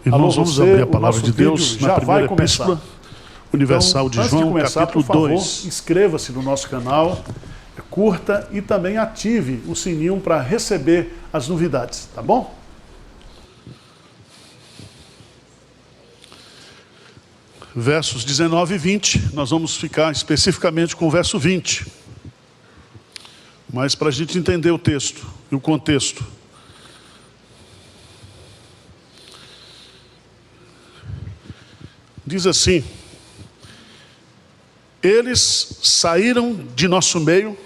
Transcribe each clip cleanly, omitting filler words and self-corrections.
Irmãos, vamos abrir a palavra de Deus na já primeira vai começar. epístola universal de Antes João, começar, capítulo por favor, 2. inscreva-se no nosso canal, curta e também ative o sininho para receber as novidades, tá bom? Versos 19 e 20, nós vamos ficar especificamente com o verso 20. Mas para a gente entender o texto e o contexto. Diz assim: eles saíram de nosso meio,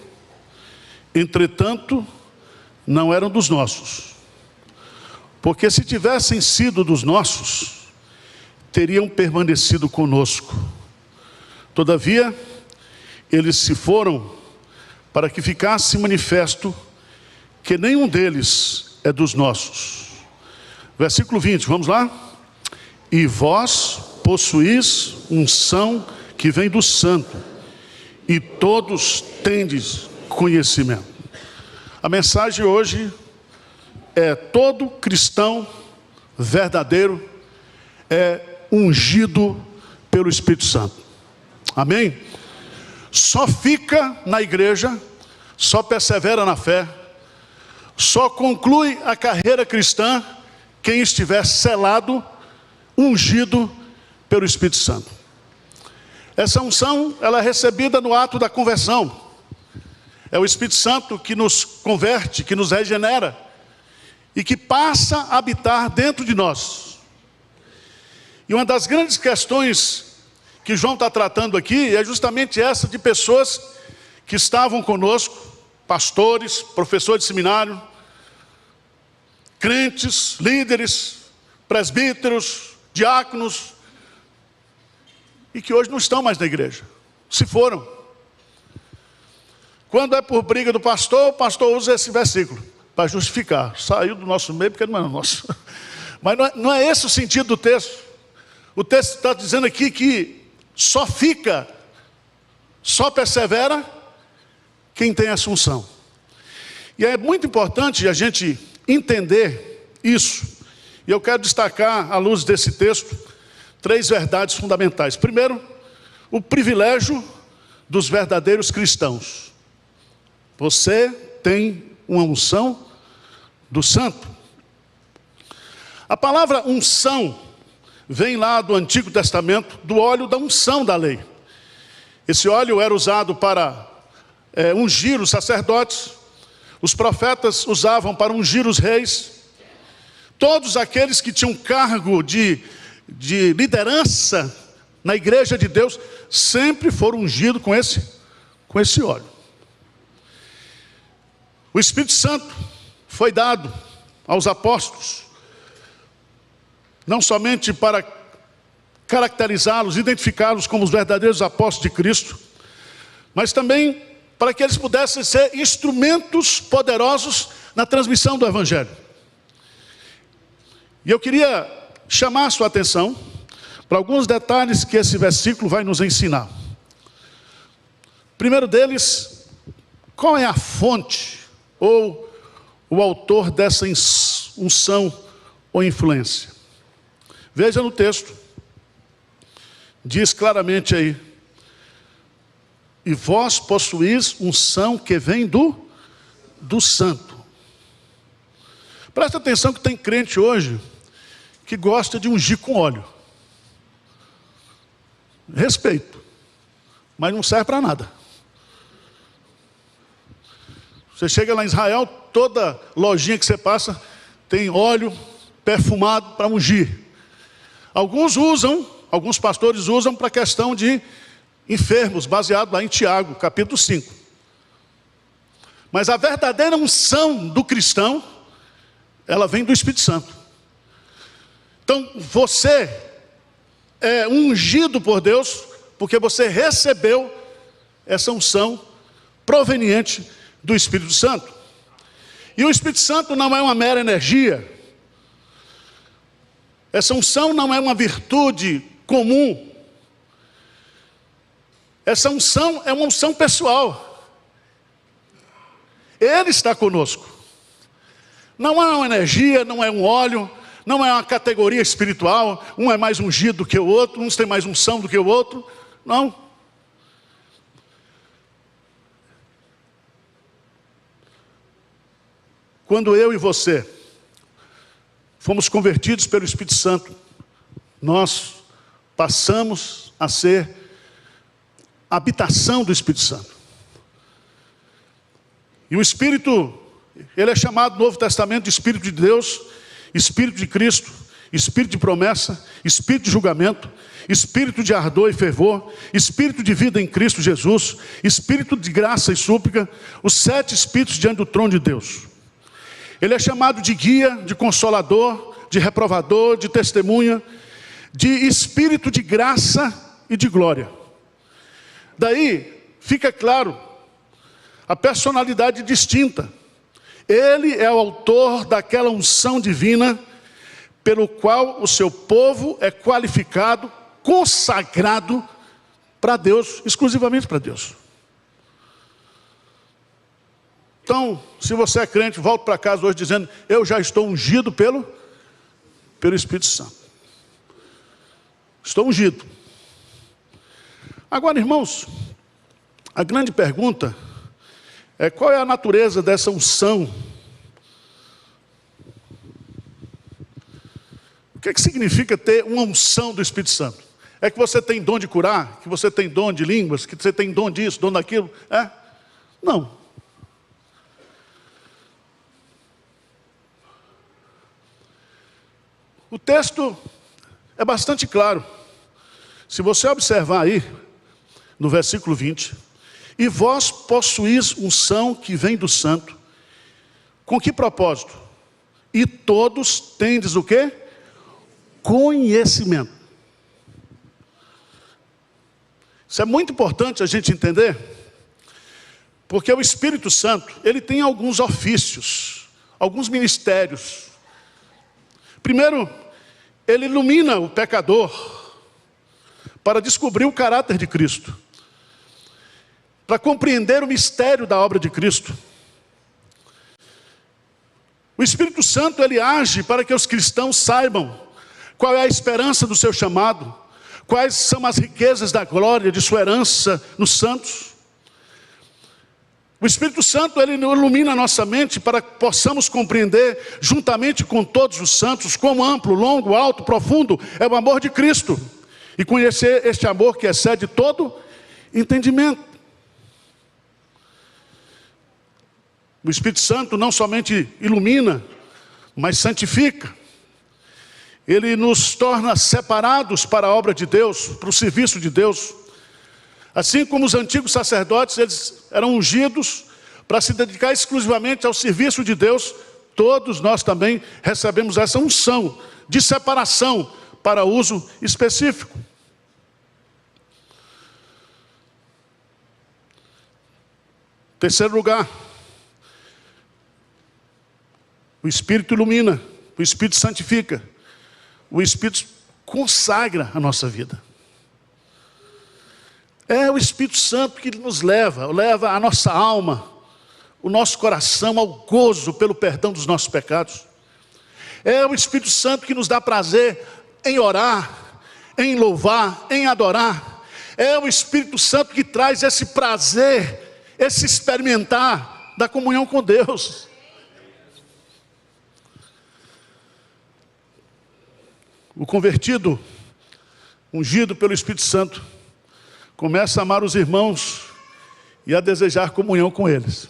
entretanto, não eram dos nossos. Porque se tivessem sido dos nossos, teriam permanecido conosco. Todavia, eles se foram para que ficasse manifesto que nenhum deles é dos nossos. Versículo 20, vamos lá? E vós possuís unção que vem do Santo, e todos tendes conhecimento. A mensagem hoje é: todo cristão verdadeiro é ungido pelo Espírito Santo. Amém? Só fica na igreja, só persevera na fé, só conclui a carreira cristã quem estiver selado, ungido pelo Espírito Santo. Essa unção, ela é recebida no ato da conversão. É o Espírito Santo que nos converte, que nos regenera e que passa a habitar dentro de nós. E uma das grandes questões que João está tratando aqui é justamente essa, de pessoas que estavam conosco, pastores, professores de seminário, crentes, líderes, presbíteros, diáconos, e que hoje não estão mais na igreja, se foram. Quando é por briga do pastor, o pastor usa esse versículo para justificar: saiu do nosso meio porque não é nosso. Mas não é esse o sentido do texto. O texto está dizendo aqui que só fica, só persevera quem tem essa unção. E é muito importante a gente entender isso. E eu quero destacar, à luz desse texto, 3 verdades fundamentais. Primeiro, o privilégio dos verdadeiros cristãos. Você tem uma unção do Santo. A palavra unção vem lá do Antigo Testamento, do óleo da unção da lei. Esse óleo era usado para ungir os sacerdotes, os profetas usavam para ungir os reis. Todos aqueles que tinham cargo de liderança na igreja de Deus sempre foram ungidos com esse óleo. O Espírito Santo foi dado aos apóstolos, não somente para caracterizá-los, identificá-los como os verdadeiros apóstolos de Cristo, mas também para que eles pudessem ser instrumentos poderosos na transmissão do Evangelho. E eu queria chamar a sua atenção para alguns detalhes que esse versículo vai nos ensinar. Primeiro deles, qual é a fonte ou o autor dessa unção ou influência? Veja no texto, diz claramente aí: e vós possuís unção que vem do Santo. Presta atenção que tem crente hoje que gosta de ungir com óleo. Respeito, mas não serve para nada. Você chega lá em Israel, toda lojinha que você passa tem óleo perfumado para ungir. Alguns pastores usam para a questão de enfermos, baseado lá em Tiago, capítulo 5. Mas a verdadeira unção do cristão, ela vem do Espírito Santo. Então, você é ungido por Deus, porque você recebeu essa unção proveniente do Espírito Santo. E o Espírito Santo não é uma mera energia. Essa unção não é uma virtude comum. Essa unção é uma unção pessoal. Ele está conosco. Não é uma energia, não é um óleo, não é uma categoria espiritual, um é mais ungido do que o outro, uns têm mais unção do que o outro, não. Quando eu e você fomos convertidos pelo Espírito Santo, nós passamos a ser a habitação do Espírito Santo. E o Espírito, ele é chamado no Novo Testamento de Espírito de Deus, Espírito de Cristo, Espírito de promessa, Espírito de julgamento, Espírito de ardor e fervor, Espírito de vida em Cristo Jesus, Espírito de graça e súplica, os 7 Espíritos diante do trono de Deus. Ele é chamado de guia, de consolador, de reprovador, de testemunha, de Espírito de graça e de glória. Daí fica claro a personalidade distinta. Ele é o autor daquela unção divina pelo qual o seu povo é qualificado, consagrado para Deus, exclusivamente para Deus. Então, se você é crente, volte para casa hoje dizendo: eu já estou ungido pelo Espírito Santo. Estou ungido. Agora, irmãos, a grande pergunta é: qual é a natureza dessa unção? O que significa ter uma unção do Espírito Santo? É que você tem dom de curar? Que você tem dom de línguas? Que você tem dom disso, dom daquilo? É? Não. O texto é bastante claro. Se você observar aí, no versículo 20: e vós possuís unção que vem do santo. Com que propósito? E todos tendes o quê? Conhecimento. Isso é muito importante a gente entender, porque o Espírito Santo, ele tem alguns ofícios, alguns ministérios. Primeiro, ele ilumina o pecador para descobrir o caráter de Cristo, para compreender o mistério da obra de Cristo. O Espírito Santo, ele age para que os cristãos saibam qual é a esperança do seu chamado, quais são as riquezas da glória de sua herança nos santos. O Espírito Santo, ele ilumina a nossa mente para que possamos compreender, juntamente com todos os santos, quão amplo, longo, alto, profundo é o amor de Cristo, e conhecer este amor que excede todo entendimento. O Espírito Santo não somente ilumina, mas santifica. Ele nos torna separados para a obra de Deus, para o serviço de Deus. Assim como os antigos sacerdotes, eles eram ungidos para se dedicar exclusivamente ao serviço de Deus, todos nós também recebemos essa unção de separação para uso específico. Terceiro lugar, o Espírito ilumina, o Espírito santifica, o Espírito consagra a nossa vida. É o Espírito Santo que nos leva a nossa alma, o nosso coração ao gozo pelo perdão dos nossos pecados. É o Espírito Santo que nos dá prazer em orar, em louvar, em adorar. É o Espírito Santo que traz esse prazer, esse experimentar da comunhão com Deus. O convertido, ungido pelo Espírito Santo, começa a amar os irmãos e a desejar comunhão com eles.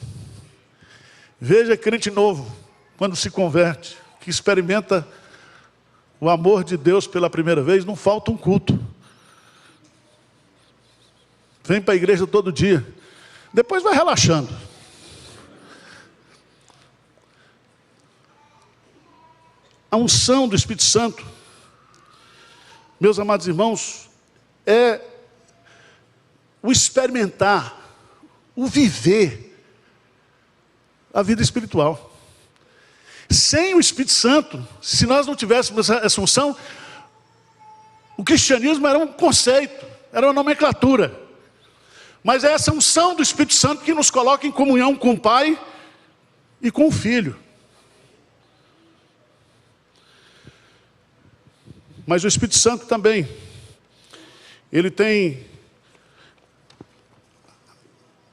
Veja crente novo, quando se converte, que experimenta o amor de Deus pela primeira vez, não falta um culto. Vem para a igreja todo dia, depois vai relaxando. A unção do Espírito Santo, meus amados irmãos, é o experimentar, o viver a vida espiritual. Sem o Espírito Santo, se nós não tivéssemos essa unção, o cristianismo era um conceito, era uma nomenclatura. Mas é essa unção do Espírito Santo que nos coloca em comunhão com o Pai e com o Filho. Mas o Espírito Santo também, ele tem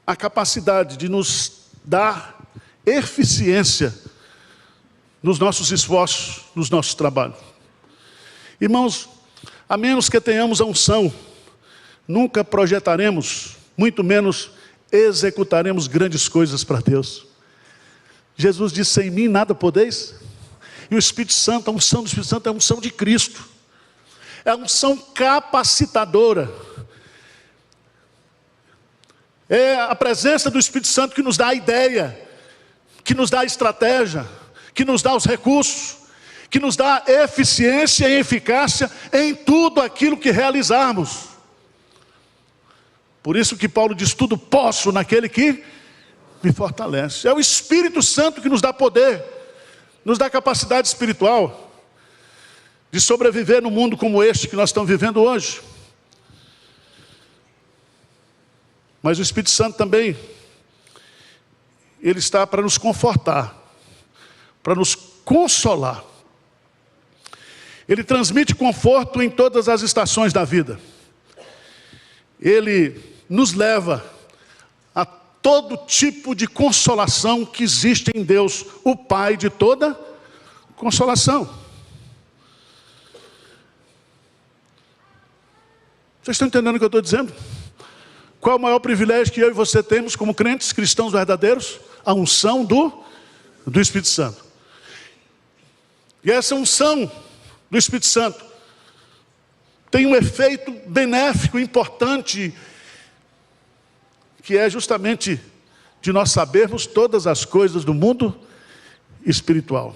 a capacidade de nos dar eficiência nos nossos esforços, nos nossos trabalhos. Irmãos, a menos que tenhamos a unção, nunca projetaremos, muito menos executaremos grandes coisas para Deus. Jesus disse: sem mim nada podeis. E o Espírito Santo, a unção do Espírito Santo é a unção de Cristo. É a unção capacitadora. É a presença do Espírito Santo que nos dá a ideia, que nos dá a estratégia, que nos dá os recursos, que nos dá eficiência e eficácia em tudo aquilo que realizarmos. Por isso que Paulo diz: tudo posso naquele que me fortalece. É o Espírito Santo que nos dá poder, nos dá capacidade espiritual de sobreviver num mundo como este que nós estamos vivendo hoje. Mas o Espírito Santo também, ele está para nos confortar, para nos consolar. Ele transmite conforto em todas as estações da vida. Ele nos leva a todo tipo de consolação que existe em Deus, o Pai de toda consolação. Vocês estão entendendo o que eu estou dizendo? Qual é o maior privilégio que eu e você temos como crentes, cristãos verdadeiros? A unção do Espírito Santo. E essa unção do Espírito Santo tem um efeito benéfico, importante, que é justamente de nós sabermos todas as coisas do mundo espiritual.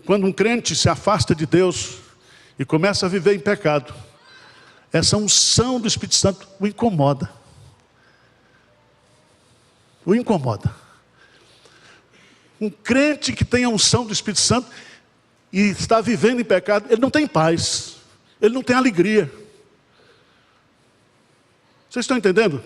Quando um crente se afasta de Deus e começa a viver em pecado, essa unção do Espírito Santo o incomoda. O incomoda. Um crente que tem a unção do Espírito Santo e está vivendo em pecado, ele não tem paz, ele não tem alegria. Vocês estão entendendo?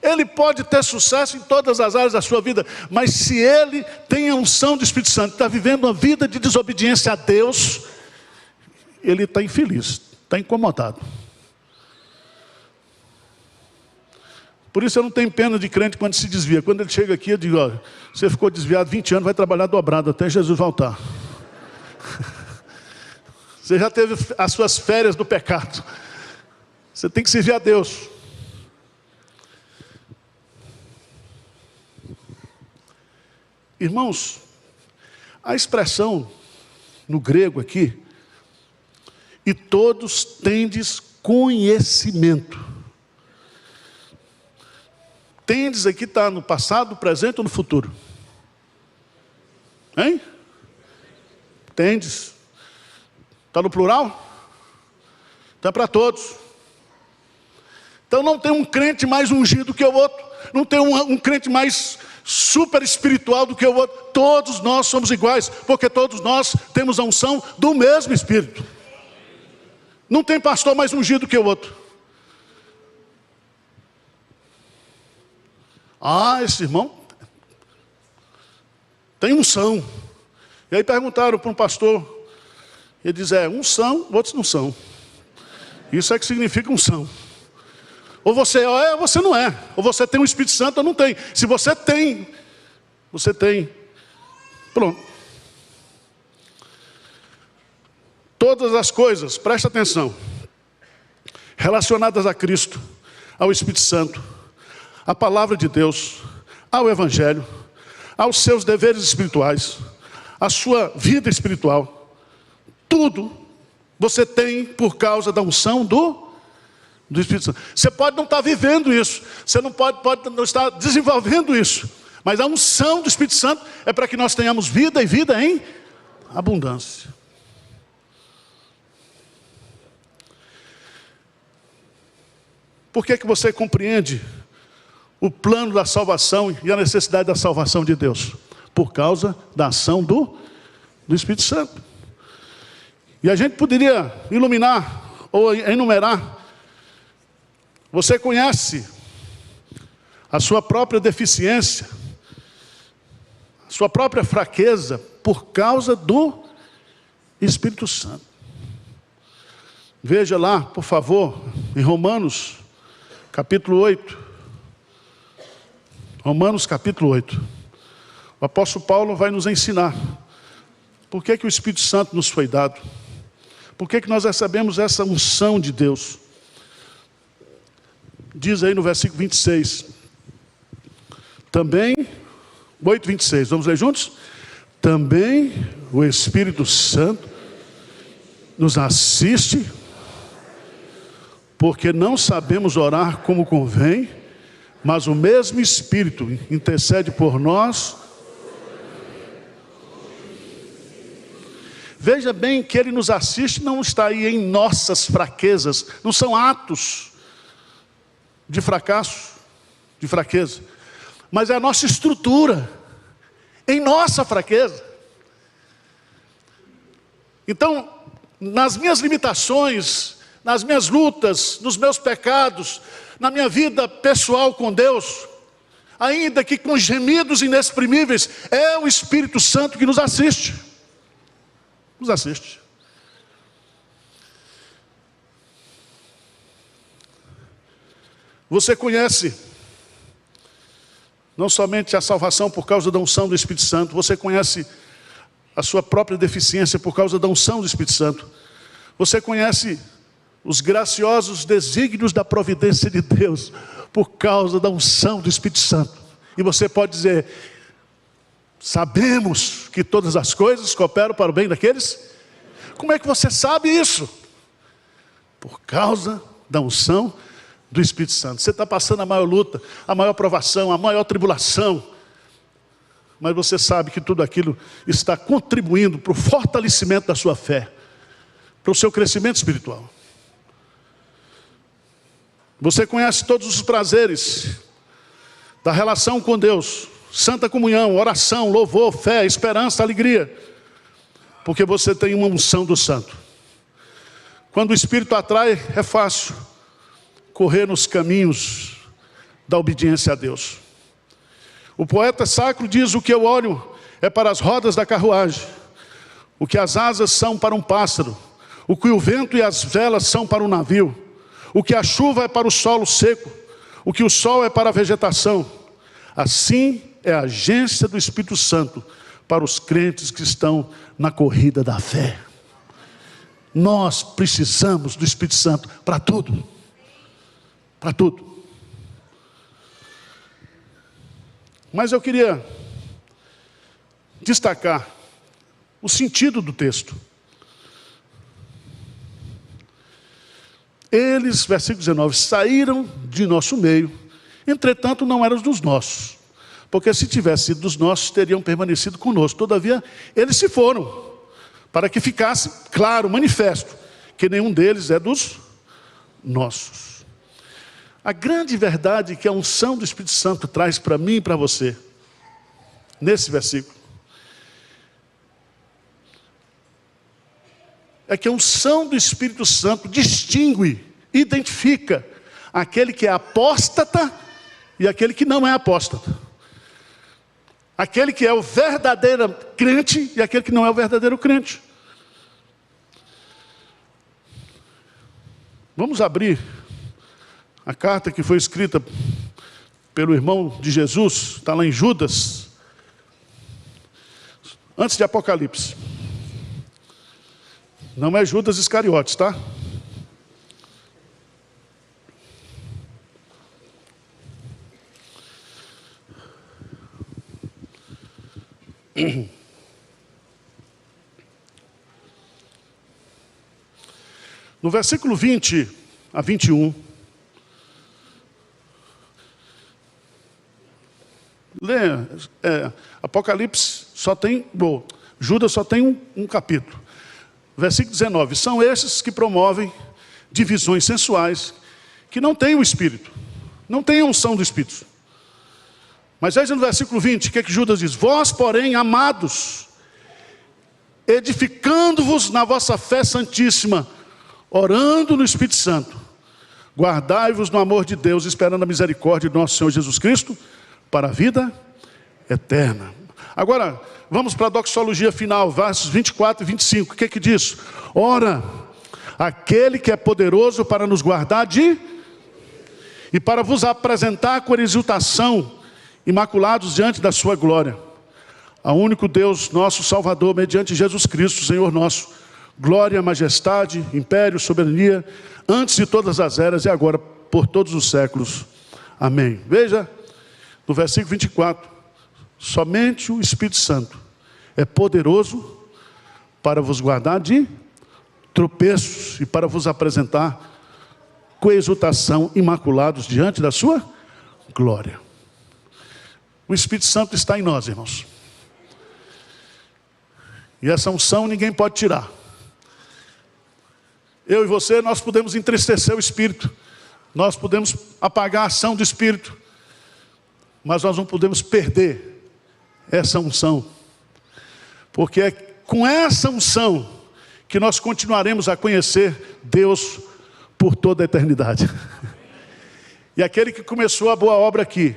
Ele pode ter sucesso em todas as áreas da sua vida, mas se ele tem a unção do Espírito Santo, está vivendo uma vida de desobediência a Deus, ele está infeliz, está incomodado. Por isso eu não tenho pena de crente quando se desvia. Quando ele chega aqui, eu digo: ó, você ficou desviado 20 anos, vai trabalhar dobrado até Jesus voltar. Você já teve as suas férias do pecado. Você tem que servir a Deus. Irmãos, a expressão no grego aqui, e todos tendes conhecimento. Tendes aqui está no passado, no presente ou no futuro? Hein? Tendes. Está no plural? Está para todos. Então não tem um crente mais ungido que o outro. Não tem um crente mais super espiritual do que o outro. Todos nós somos iguais, porque todos nós temos a unção do mesmo Espírito. Não tem pastor mais ungido que o outro. Ah, esse irmão tem unção. E aí perguntaram para um pastor, ele diz: unção, outros não são. Isso é que significa unção. Ou você é, ou você não é. Ou você tem o Espírito Santo ou não tem. Se você tem, você tem. Pronto. Todas as coisas, presta atenção, relacionadas a Cristo, ao Espírito Santo, à palavra de Deus, ao Evangelho, aos seus deveres espirituais, à sua vida espiritual, tudo você tem por causa da unção do Espírito Santo. Você pode não estar vivendo isso, você não pode não estar desenvolvendo isso, mas a unção do Espírito Santo é para que nós tenhamos vida e vida em abundância. Por que você compreende o plano da salvação e a necessidade da salvação de Deus? Por causa da ação do Espírito Santo. E a gente poderia iluminar ou enumerar. Você conhece a sua própria deficiência, a sua própria fraqueza, por causa do Espírito Santo. Veja lá, por favor, em Romanos, capítulo 8. Romanos, capítulo 8. O apóstolo Paulo vai nos ensinar por que o Espírito Santo nos foi dado. Por que nós recebemos essa unção de Deus. Diz aí no versículo 26. Também, 8:26, vamos ler juntos? Também o Espírito Santo nos assiste, porque não sabemos orar como convém, mas o mesmo Espírito intercede por nós. Veja bem que Ele nos assiste, não está aí em nossas fraquezas, não são atos de fracasso, de fraqueza, mas é a nossa estrutura, em nossa fraqueza. Então, nas minhas limitações, nas minhas lutas, nos meus pecados, na minha vida pessoal com Deus, ainda que com gemidos inexprimíveis, é o Espírito Santo que nos assiste. Nos assiste. Você conhece não somente a salvação por causa da unção do Espírito Santo, você conhece a sua própria deficiência por causa da unção do Espírito Santo. Você conhece os graciosos desígnios da providência de Deus por causa da unção do Espírito Santo. E você pode dizer: sabemos que todas as coisas cooperam para o bem daqueles. Como é que você sabe isso? Por causa da unção do Espírito Santo. Você está passando a maior luta, a maior provação, a maior tribulação, mas você sabe que tudo aquilo está contribuindo para o fortalecimento da sua fé, para o seu crescimento espiritual. Você conhece todos os prazeres da relação com Deus: santa comunhão, oração, louvor, fé, esperança, alegria, porque você tem uma unção do Santo. Quando o Espírito atrai, é fácil correr nos caminhos da obediência a Deus. O poeta sacro diz: o que eu olho é para as rodas da carruagem, o que as asas são para um pássaro, o que o vento e as velas são para um navio, o que a chuva é para o solo seco, o que o sol é para a vegetação. Assim é a agência do Espírito Santo para os crentes que estão na corrida da fé. Nós precisamos do Espírito Santo para tudo. Para tudo. Mas eu queria destacar o sentido do texto. Eles, versículo 19, saíram de nosso meio, entretanto não eram dos nossos, porque se tivesse sido dos nossos, teriam permanecido conosco. Todavia, eles se foram, para que ficasse claro, manifesto, que nenhum deles é dos nossos. A grande verdade que a unção do Espírito Santo traz para mim e para você, nesse versículo, é que a unção do Espírito Santo distingue, identifica aquele que é apóstata e aquele que não é apóstata. Aquele que é o verdadeiro crente e aquele que não é o verdadeiro crente. Vamos abrir a carta que foi escrita pelo irmão de Jesus, está lá em Judas, antes de Apocalipse. Não é Judas Iscariotes, tá? No versículo 20 a 21, Apocalipse só tem, Judas só tem um capítulo. Versículo 19, são esses que promovem divisões sensuais, que não têm o Espírito, não têm a unção do Espírito. Mas aí no versículo 20, o que é que Judas diz? Vós, porém, amados, edificando-vos na vossa fé santíssima, orando no Espírito Santo, guardai-vos no amor de Deus, esperando a misericórdia de nosso Senhor Jesus Cristo, para a vida eterna. Agora, vamos para a doxologia final, versos 24 e 25. O que é que diz? Ora, aquele que é poderoso para nos guardar e para vos apresentar com exultação, imaculados diante da sua glória. Ao único Deus, nosso Salvador, mediante Jesus Cristo, Senhor nosso, glória, majestade, império, soberania, antes de todas as eras e agora por todos os séculos. Amém. Veja, no versículo 24, somente o Espírito Santo é poderoso para vos guardar de tropeços e para vos apresentar com exultação, imaculados diante da sua glória. O Espírito Santo está em nós, irmãos. E essa unção ninguém pode tirar. Eu e você, nós podemos entristecer o Espírito. Nós podemos apagar a ação do Espírito. Mas nós não podemos perder essa unção. Porque é com essa unção que nós continuaremos a conhecer Deus por toda a eternidade. E aquele que começou a boa obra aqui,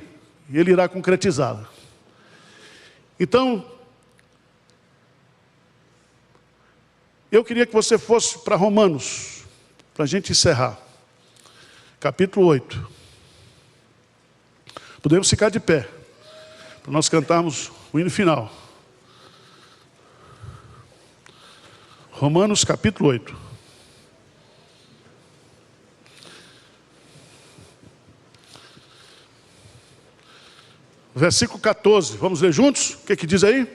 ele irá concretizá-la. Então, eu queria que você fosse para Romanos, para a gente encerrar. Capítulo 8. Podemos ficar de pé, para nós cantarmos o hino final. Romanos capítulo 8. Versículo 14, vamos ler juntos? O que que diz aí?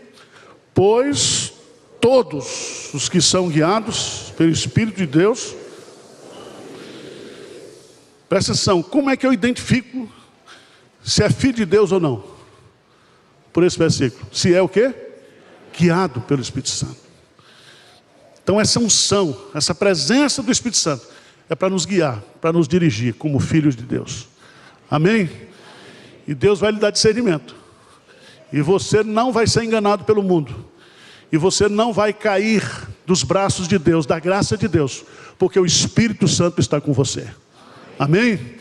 Pois todos os que são guiados pelo Espírito de Deus, presta atenção, como é que eu identifico se é filho de Deus ou não? Por esse versículo, se é o quê? Guiado pelo Espírito Santo. Então essa unção, essa presença do Espírito Santo é para nos guiar, para nos dirigir como filhos de Deus. Amém? E Deus vai lhe dar discernimento. E você não vai ser enganado pelo mundo. E você não vai cair dos braços de Deus, da graça de Deus, porque o Espírito Santo está com você. Amém?